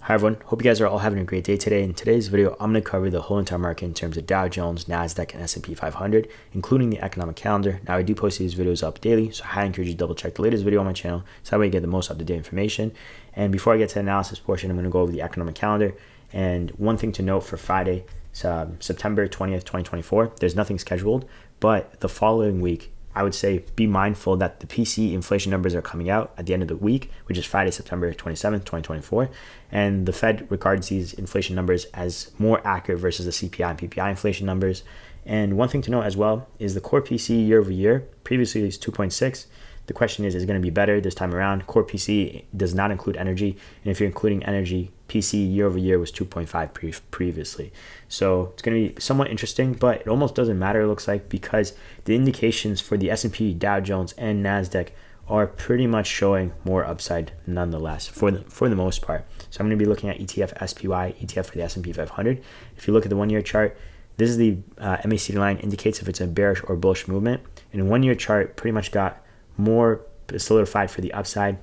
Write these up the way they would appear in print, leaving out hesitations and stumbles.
Hi everyone, hope you guys are all having a great day today. In today's video, I'm going to cover the whole entire market in terms of Dow Jones, Nasdaq, and S&P 500, including the economic calendar. Now, I do post these videos up daily, so I highly encourage you to double check the latest video on my channel, so that way you get the most up-to-date information. And before I get to the analysis portion, I'm going to go over the economic calendar. And one thing to note for Friday, September 20th, 2024, there's nothing scheduled, but the following week, I would say be mindful that the PC inflation numbers are coming out at the end of the week, which is Friday, September 27th, 2024. And the Fed regards these inflation numbers as more accurate versus the CPI and PPI inflation numbers. And one thing to note as well is the core PC year over year, previously is 2.6. The question is it going to be better this time around? Core PC does not include energy. And if you're including energy, PC year over year was 2.5 previously. So it's going to be somewhat interesting, but it almost doesn't matter, it looks like, because the indications for the S&P, Dow Jones, and Nasdaq are pretty much showing more upside nonetheless for the most part. So I'm going to be looking at ETF SPY, ETF for the S&P 500. If you look at the 1 year chart, this is the MACD line, indicates if it's a bearish or bullish movement. And a 1 year chart pretty much got more solidified for the upside,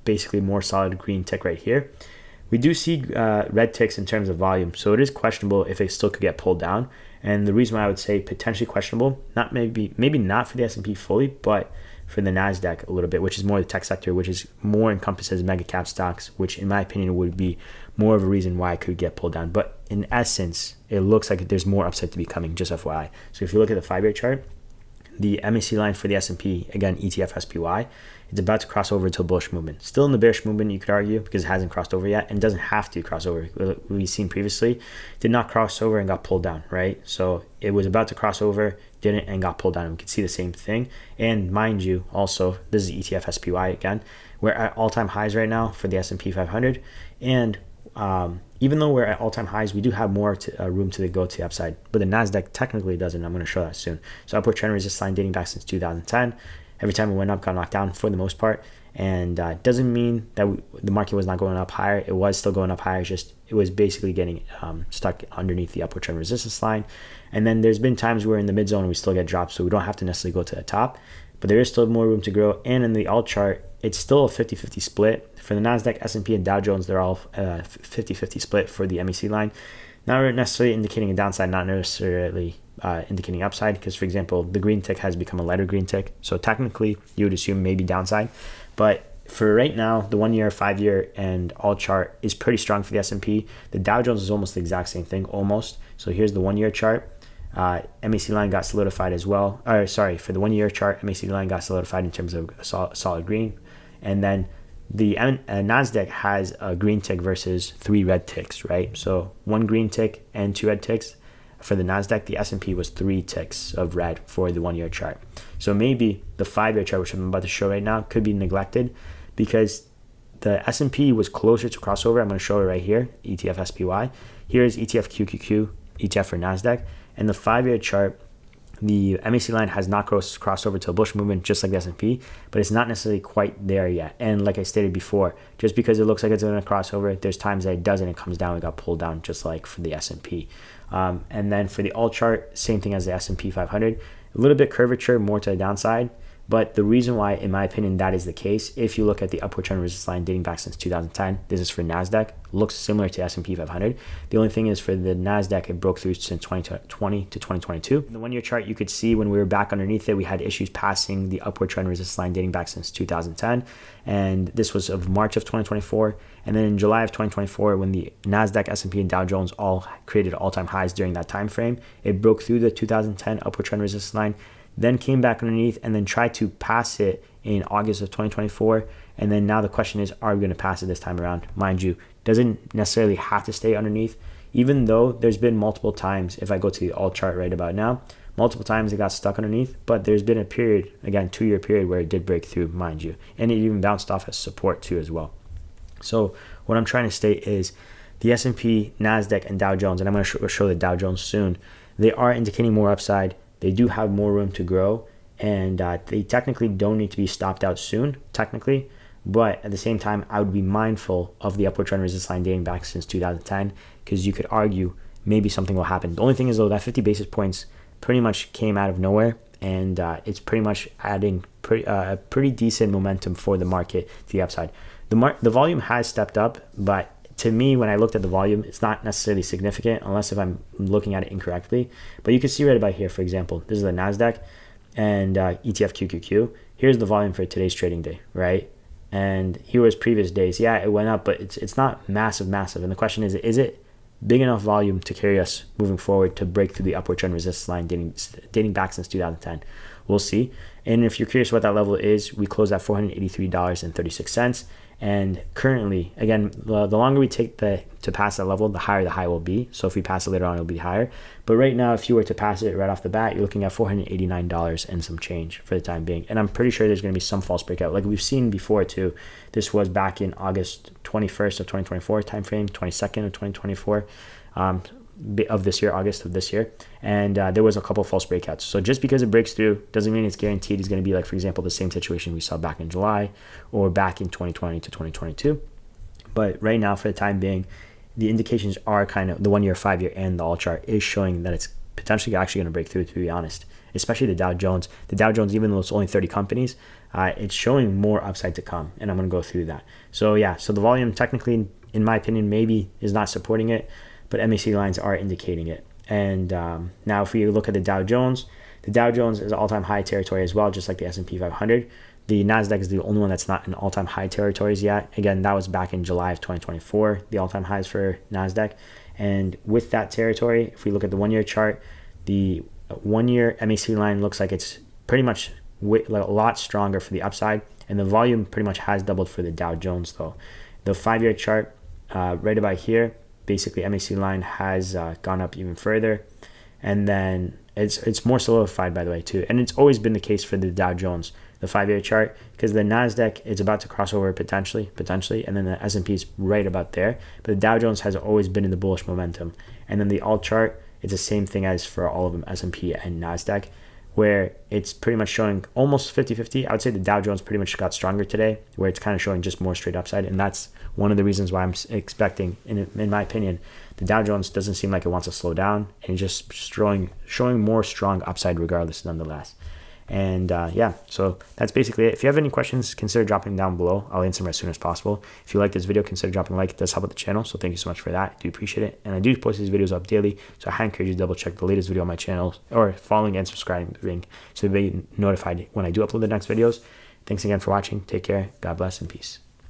basically more solid green tick right here. We do see red ticks in terms of volume, so it is questionable if it still could get pulled down. And the reason why I would say potentially questionable, not maybe not for the S&P fully, but for the Nasdaq a little bit, which is more the tech sector, which is more encompasses mega cap stocks, which in my opinion would be more of a reason why it could get pulled down. But in essence, it looks like there's more upside to be coming, just FYI. So if you look at the 5 year chart, the MACD line for the S&P, again, ETF SPY, it's about to cross over to a bullish movement. Still in the bearish movement, you could argue, because it hasn't crossed over yet and doesn't have to cross over. We've seen previously, did not cross over and got pulled down, right? So it was about to cross over, didn't, and got pulled down. We could see the same thing. And mind you, also, this is ETF SPY again. We're at all-time highs right now for the S&P 500. And even though we're at all-time highs, we do have more room to go to the upside. But the Nasdaq technically doesn't. I'm going to show that soon. So upward trend resistance line dating back since 2010. Every time it went up, got knocked down for the most part. And doesn't mean that the market was not going up higher. It was still going up higher. Just it was basically getting stuck underneath the upward trend resistance line. And then there's been times where in the mid zone we still get dropped, so we don't have to necessarily go to the top. But there is still more room to grow. And in the alt chart, it's still a 50-50 split. For the Nasdaq, S&P, and Dow Jones, they're all 50-50 split for the MACD line. Not necessarily indicating a downside, not necessarily indicating upside, because, for example, the green tick has become a lighter green tick. So technically, you would assume maybe downside. But for right now, the 1 year, 5 year, and alt chart is pretty strong for the S&P. The Dow Jones is almost the exact same thing, almost. So here's the 1 year chart. MACD line got solidified as well. For the 1 year chart, MACD line got solidified in terms of a solid green. And then the Nasdaq has a green tick versus 3 red ticks, right? So 1 green tick and 2 red ticks. For the Nasdaq, the S&P was 3 ticks of red for the 1 year chart. So maybe the 5 year chart, which I'm about to show right now, could be neglected because the S&P was closer to crossover. I'm going to show it right here, ETF SPY. Here's ETF QQQ, ETF for Nasdaq. And the 5 year chart, the MACD line has not crossed over to a bullish movement just like the S&P, but it's not necessarily quite there yet. And like I stated before, just because it looks like it's going to cross over, there's times that it doesn't, it comes down, it got pulled down just like for the S&P. And then for the alt chart, same thing as the S&P 500, a little bit curvature, more to the downside. But the reason why, in my opinion, that is the case, if you look at the upward trend resistance line dating back since 2010, this is for Nasdaq, looks similar to S&P 500. The only thing is for the Nasdaq, it broke through since 2020 to 2022. In the 1 year chart, you could see when we were back underneath it, we had issues passing the upward trend resistance line dating back since 2010. And this was of March of 2024. And then in July of 2024, when the Nasdaq, S&P, and Dow Jones all created all-time highs during that time frame, it broke through the 2010 upward trend resistance line, then came back underneath and then tried to pass it in August of 2024. And then now the question is, are we going to pass it this time around? Mind you, doesn't necessarily have to stay underneath, even though there's been multiple times, if I go to the alt chart right about now, multiple times it got stuck underneath, but there's been a period, again, 2 year period where it did break through, mind you, and it even bounced off as support too as well. So what I'm trying to state is the S&P, Nasdaq, and Dow Jones, and I'm going to show the Dow Jones soon, they are indicating more upside. They do have more room to grow, and they technically don't need to be stopped out soon, technically. But at the same time, I would be mindful of the upward trend resistance line dating back since 2010, because you could argue maybe something will happen. The only thing is, though, that 50 basis points pretty much came out of nowhere, and it's pretty much adding pretty decent momentum for the market to the upside. The volume has stepped up, but to me, when I looked at the volume, it's not necessarily significant unless if I'm looking at it incorrectly. But you can see right about here, for example, this is the Nasdaq and ETF QQQ. Here's the volume for today's trading day, right? And here was previous days. Yeah, it went up, but it's not massive. And the question is it big enough volume to carry us moving forward to break through the upward trend resistance line dating back since 2010? We'll see. And if you're curious what that level is, we closed at $483.36. And currently, again, the longer we take to pass that level, the higher the high will be. So if we pass it later on, it'll be higher. But right now, if you were to pass it right off the bat, you're looking at $489 and some change for the time being. And I'm pretty sure there's going to be some false breakout. Like we've seen before too. This was back in August 21st of 2024 timeframe, 22nd of 2024. Of this year, August of this year, and there was a couple false breakouts. So just because it breaks through doesn't mean it's guaranteed it's going to be like, for example, the same situation we saw back in July or back in 2020 to 2022. But right now, for the time being, the indications are kind of the 1 year, 5 year, and the all chart is showing that it's potentially actually going to break through, to be honest, especially the Dow Jones. The Dow Jones, even though it's only 30 companies, it's showing more upside to come, and I'm going to go through that. So yeah, so the volume technically, in my opinion, maybe is not supporting it, but MACD lines are indicating it. And now if we look at the Dow Jones is all-time high territory as well, just like the S&P 500. The Nasdaq is the only one that's not in all-time high territories yet. Again, that was back in July of 2024, the all-time highs for Nasdaq. And with that territory, if we look at the 1 year chart, the 1 year MACD line looks like it's pretty much a lot stronger for the upside, and the volume pretty much has doubled for the Dow Jones though. The 5 year chart right about here, basically MACD line has gone up even further, and then it's more solidified, by the way, too. And it's always been the case for the Dow Jones, the 5 year chart, because the Nasdaq is about to cross over potentially, and then the S&P is right about there. But the Dow Jones has always been in the bullish momentum, and then the alt chart, it's the same thing as for all of them, S&P and Nasdaq, where it's pretty much showing almost 50-50. I would say the Dow Jones pretty much got stronger today, where it's kind of showing just more straight upside. And that's one of the reasons why I'm expecting, in my opinion, the Dow Jones doesn't seem like it wants to slow down, and just showing more strong upside regardless, nonetheless. And yeah, so that's basically it. If you have any questions, consider dropping them down below. I'll answer them as soon as possible. If you like this video, consider dropping a like. It does help out the channel, so thank you so much for that. I do appreciate it. And I do post these videos up daily, so I encourage you to double check the latest video on my channel, or following and subscribing, so you'll be notified when I do upload the next videos. Thanks again for watching. Take care. God bless and peace.